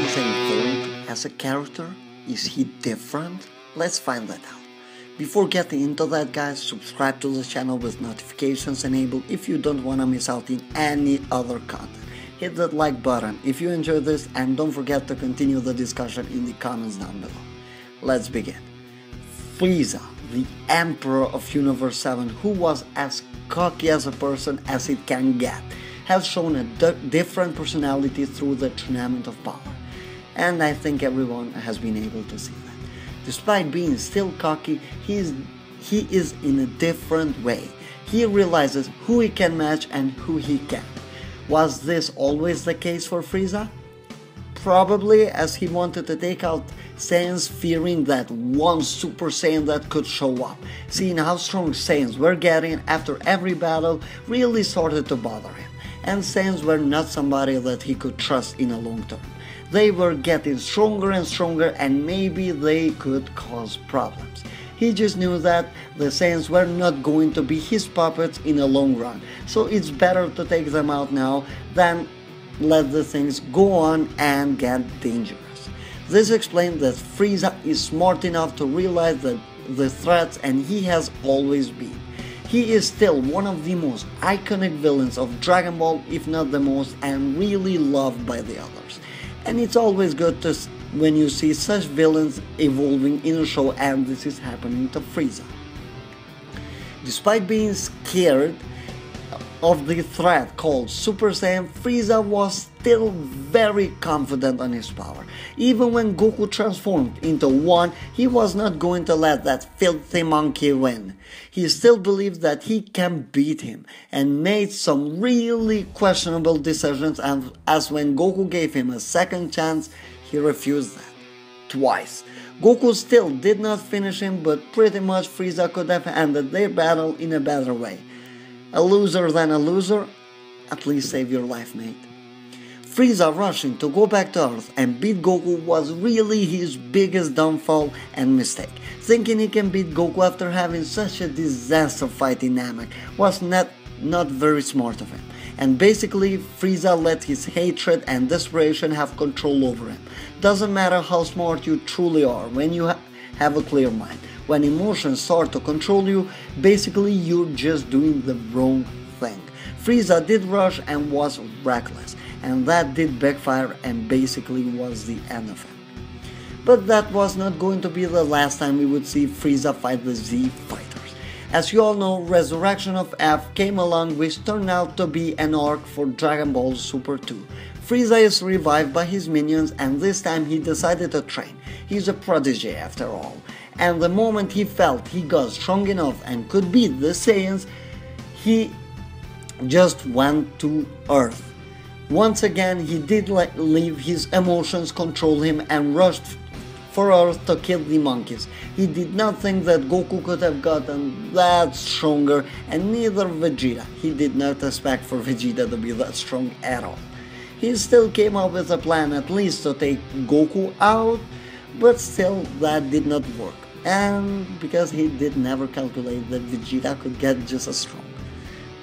Frieza evolved as a character? Is he different? Let's find that out. Before getting into that, guys, subscribe to the channel with notifications enabled if you don't want to miss out in any other content. Hit that like button if you enjoyed this, and don't forget to continue the discussion in the comments down below. Let's begin. Frieza, the Emperor of Universe 7, who was as cocky as a person as it can get, has shown a different personality through the Tournament of Power, and I think everyone has been able to see that. Despite being still cocky, he is in a different way. He realizes who he can match and who he can't. Was this always the case for Frieza? Probably, as he wanted to take out Saiyans, fearing that one Super Saiyan that could show up. Seeing how strong Saiyans were getting after every battle really started to bother him, and Saiyans were not somebody that he could trust in a long term. They were getting stronger and stronger, and maybe they could cause problems. He just knew that the Saiyans were not going to be his puppets in a long run, so it's better to take them out now than let the things go on and get dangerous. This explains that Frieza is smart enough to realize the threats, and he has always been. He is still one of the most iconic villains of Dragon Ball, if not the most, and really loved by the others. And it's always good when you see such villains evolving in a show, and this is happening to Frieza. Despite being scared of the threat called Super Saiyan, Frieza was still very confident on his power. Even when Goku transformed into one, he was not going to let that filthy monkey win. He still believed that he can beat him, and made some really questionable decisions, as when Goku gave him a second chance, he refused that. Twice. Goku still did not finish him, but pretty much Frieza could have ended their battle in a better way. A loser than a loser? At least save your life, mate. Frieza rushing to go back to Earth and beat Goku was really his biggest downfall and mistake. Thinking he can beat Goku after having such a disaster fight in Namek was not very smart of him. And basically, Frieza let his hatred and desperation have control over him. Doesn't matter how smart you truly are when you have a clear mind. When emotions start to control you, basically you're just doing the wrong thing. Frieza did rush and was reckless, and that did backfire and basically was the end of him. But that was not going to be the last time we would see Frieza fight the Z fighters. As you all know, Resurrection of F came along, which turned out to be an arc for Dragon Ball Super 2. Frieza is revived by his minions, and this time he decided to train. He's a prodigy after all. And the moment he felt he got strong enough and could beat the Saiyans, he just went to Earth. Once again, he did leave his emotions control him and rushed for Earth to kill the monkeys. He did not think that Goku could have gotten that stronger, and neither Vegeta. He did not expect for Vegeta to be that strong at all. He still came up with a plan at least to take Goku out, but still that did not work. And because he did never calculate that Vegeta could get just as strong.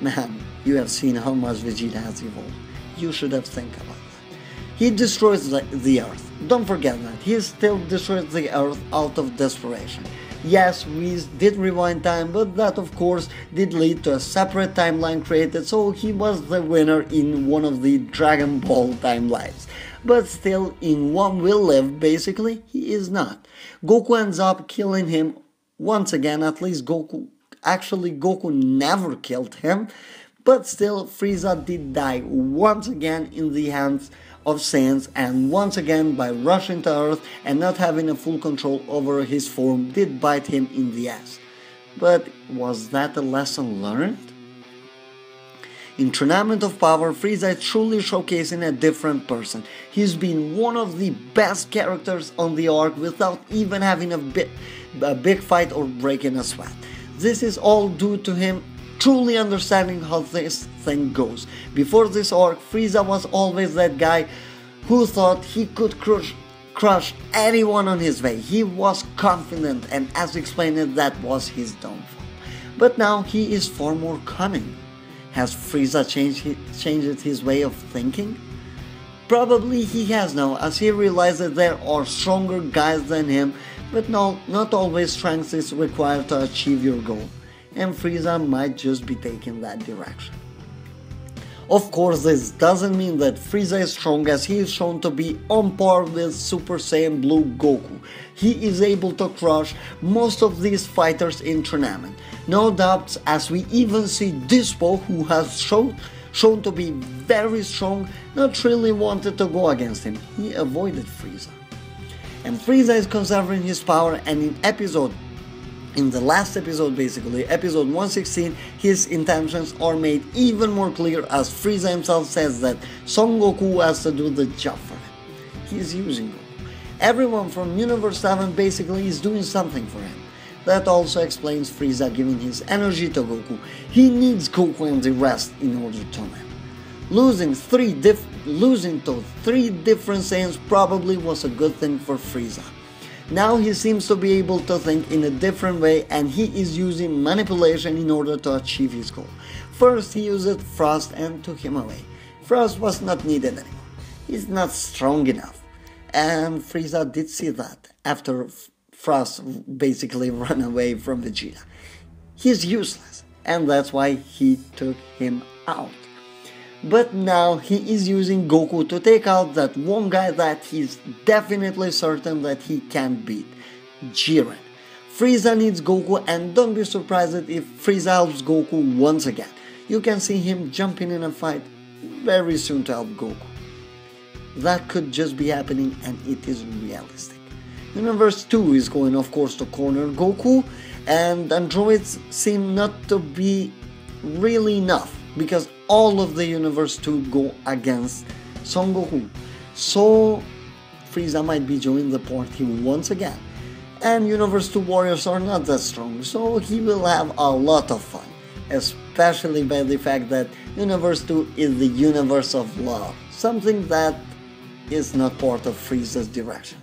Man, you have seen how much Vegeta has evolved. You should have think about that. He destroys the Earth. Don't forget that. He still destroys the Earth out of desperation. Yes, we did rewind time, but that of course did lead to a separate timeline created, so he was the winner in one of the Dragon Ball timelines. But still, in one will live, basically, he is not. Goku ends up killing him once again. At least Goku never killed him, but still Frieza did die once again in the hands of Saiyans, and once again by rushing to Earth and not having a full control over his form did bite him in the ass. But was that a lesson learned? In Tournament of Power, Frieza is truly showcasing a different person. He's been one of the best characters on the arc without even having a big fight or breaking a sweat. This is all due to him truly understanding how this thing goes. Before this arc, Frieza was always that guy who thought he could crush anyone on his way. He was confident, and as explained, that was his downfall. But now he is far more cunning. Has Frieza changed his way of thinking? Probably he has now, as he realizes there are stronger guys than him, but no, not always strength is required to achieve your goal, and Frieza might just be taking that direction. Of course, this doesn't mean that Frieza is strong, as he is shown to be on par with Super Saiyan Blue Goku. He is able to crush most of these fighters in Namek. No doubts, as we even see Dispo, who has shown to be very strong, not really wanted to go against him. He avoided Frieza. And Frieza is conserving his power, and in the last episode, basically, episode 116, his intentions are made even more clear, as Frieza himself says that Son Goku has to do the job for him. He is using Goku. Everyone from Universe 7 basically is doing something for him. That also explains Frieza giving his energy to Goku. He needs Goku and the rest in order to win. Losing to 3 different Saiyans probably was a good thing for Frieza. Now he seems to be able to think in a different way, and he is using manipulation in order to achieve his goal. First he used Frost and took him away. Frost was not needed anymore. He's not strong enough. And Frieza did see that after Frost basically ran away from Vegeta. He's useless, and that's why he took him out. But now he is using Goku to take out that one guy that he's definitely certain that he can't beat, Jiren. Frieza needs Goku, and don't be surprised if Frieza helps Goku once again. You can see him jumping in a fight very soon to help Goku. That could just be happening, and it is realistic. Universe 2 is going, of course, to corner Goku, and androids seem not to be really enough, because all of the Universe 2 go against Son Goku. So Frieza might be joining the party once again. And Universe 2 warriors are not that strong, so he will have a lot of fun. Especially by the fact that Universe 2 is the universe of love. Something that is not part of Frieza's direction.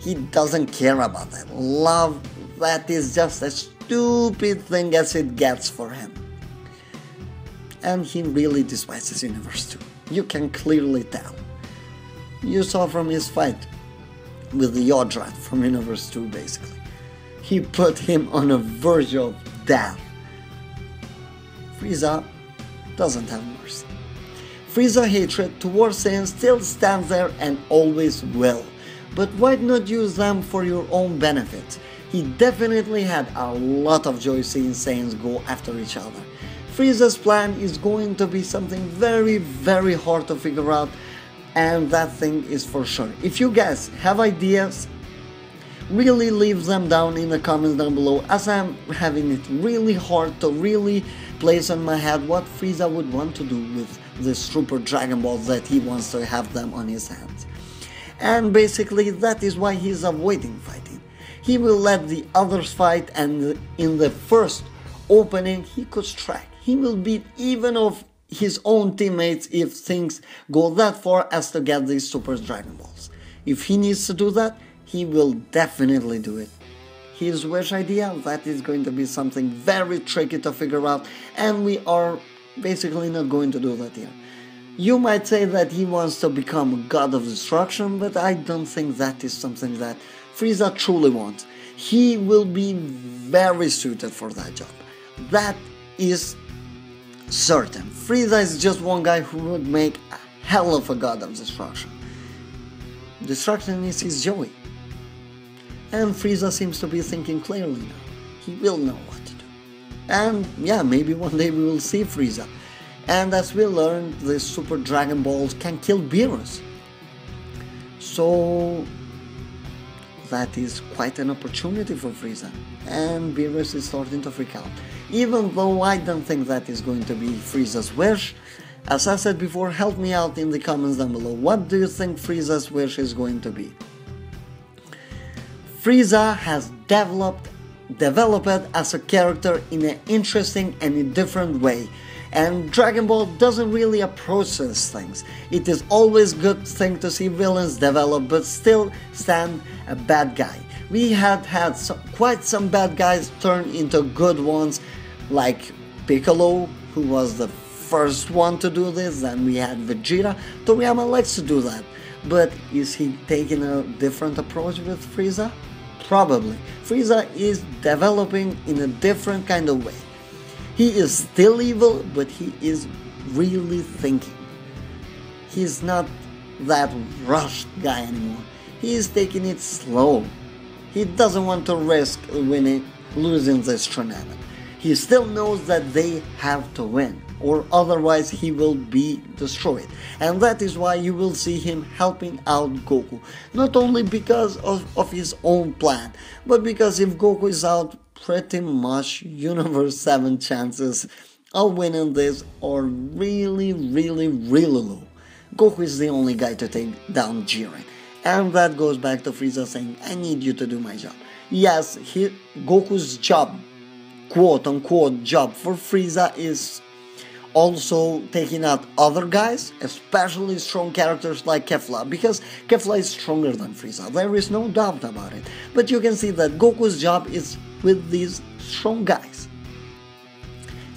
He doesn't care about that. Love, that is just a stupid thing as it gets for him. And he really despises Universe 2. You can clearly tell. You saw from his fight with the Yodrat from Universe 2 basically. He put him on a verge of death. Frieza doesn't have mercy. Frieza's hatred towards Saiyans still stands there and always will. But why not use them for your own benefit? He definitely had a lot of joy seeing Saiyans go after each other. Frieza's plan is going to be something very, very hard to figure out, and that thing is for sure. If you guys have ideas, really leave them down in the comments down below, as I'm having it really hard to really place on my head what Frieza would want to do with the Super Dragon Balls that he wants to have them on his hands. And basically that is why he's avoiding fighting. He will let the others fight, and in the first opening he could strike. He will beat even of his own teammates if things go that far as to get these Super Dragon Balls. If he needs to do that, he will definitely do it. His wish idea, that is going to be something very tricky to figure out, and we are basically not going to do that here. You might say that he wants to become a god of destruction, but I don't think that is something that Frieza truly wants. He will be very suited for that job. That is certain. Frieza is just one guy who would make a hell of a god of destruction. Destruction is his joy. And Frieza seems to be thinking clearly now. He will know what to do. And yeah, maybe one day we will see Frieza. And as we learned, the Super Dragon Balls can kill Beerus. So that is quite an opportunity for Frieza. And Beerus is starting to freak out. Even though I don't think that is going to be Frieza's wish. As I said before, help me out in the comments down below. What do you think Frieza's wish is going to be? Frieza has developed as a character in an interesting and a different way. And Dragon Ball doesn't really approach these things. It is always good thing to see villains develop but still stand a bad guy. We had quite some bad guys turn into good ones, like Piccolo, who was the first one to do this, then we had Vegeta. Toriyama likes to do that. But is he taking a different approach with Frieza? Probably. Frieza is developing in a different kind of way. He is still evil, but he is really thinking. He's not that rushed guy anymore. He is taking it slow. He doesn't want to risk losing this tournament. He still knows that they have to win, or otherwise he will be destroyed. And that is why you will see him helping out Goku. Not only because of his own plan, but because if Goku is out, pretty much Universe 7 chances of winning this are really low. Goku is the only guy to take down Jiren. And that goes back to Frieza saying, I need you to do my job. Yes, Goku's job, quote-unquote job for Frieza is also taking out other guys, especially strong characters like Kefla, because Kefla is stronger than Frieza, there is no doubt about it. But you can see that Goku's job is with these strong guys.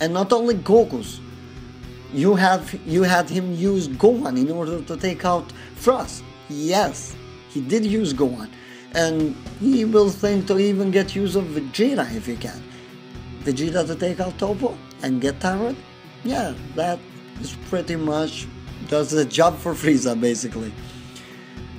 And not only Goku's, you had him use Gohan in order to take out Frost. Yes, he did use Gohan. And he will think to even get use of Vegeta if he can. Vegeta to take out Toppo and get Tyrant? Yeah, that is pretty much does the job for Frieza basically.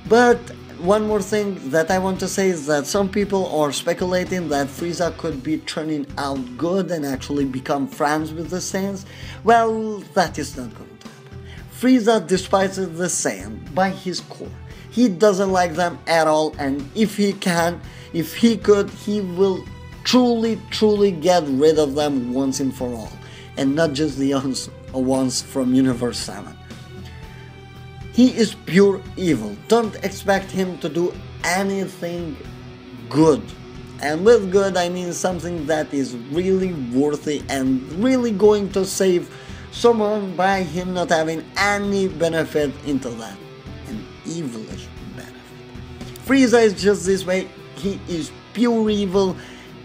But one more thing that I want to say is that some people are speculating that Frieza could be turning out good and actually become friends with the Saiyans. Well, that is not going to happen. Frieza despises the Saiyan by his core. He doesn't like them at all, and if he could, he will truly get rid of them once and for all. And not just the ones from Universe 7. He is pure evil. Don't expect him to do anything good. And with good, I mean something that is really worthy and really going to save someone by him not having any benefit into that. An evilish benefit. Frieza is just this way. He is pure evil,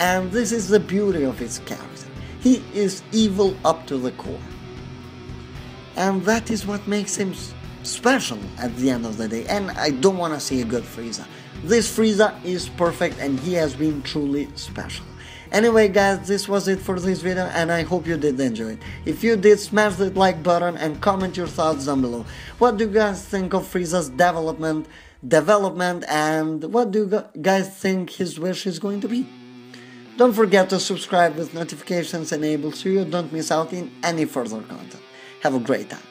and this is the beauty of his character. He is evil up to the core. And that is what makes him special at the end of the day. And I don't want to see a good Frieza. This Frieza is perfect and he has been truly special. Anyway guys, this was it for this video and I hope you did enjoy it. If you did, smash that like button and comment your thoughts down below. What do you guys think of Frieza's development and what do you guys think his wish is going to be? Don't forget to subscribe with notifications enabled so you don't miss out in any further content. Have a great time.